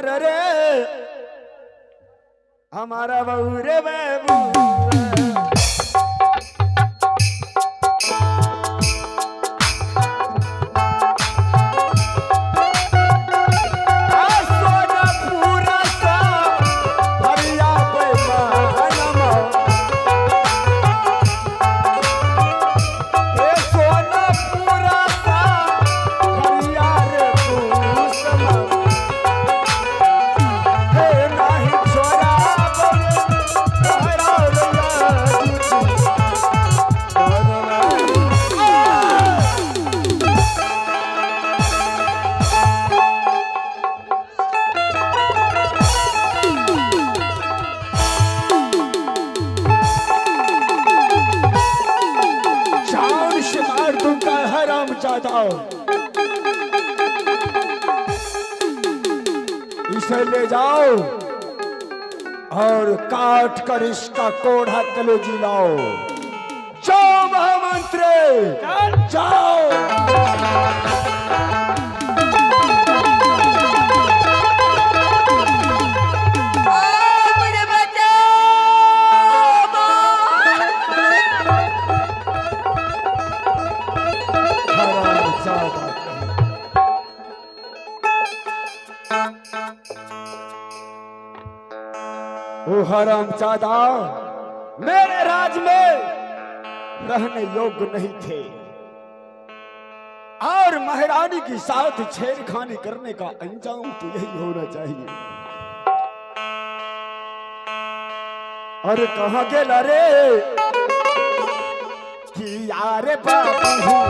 कर रे हमारा बहू रे बहू इसे ले जाओ और काट कर इसका कोढ़ा कलेजी लाओ। जाओ महामंत्री जाओ। वो हरामजादा मेरे राज में रहने योग्य नहीं थे और महारानी के साथ छेड़खानी करने का अंजाम तो यही होना चाहिए। अरे कहाँ गेला रे कि यारे बाबू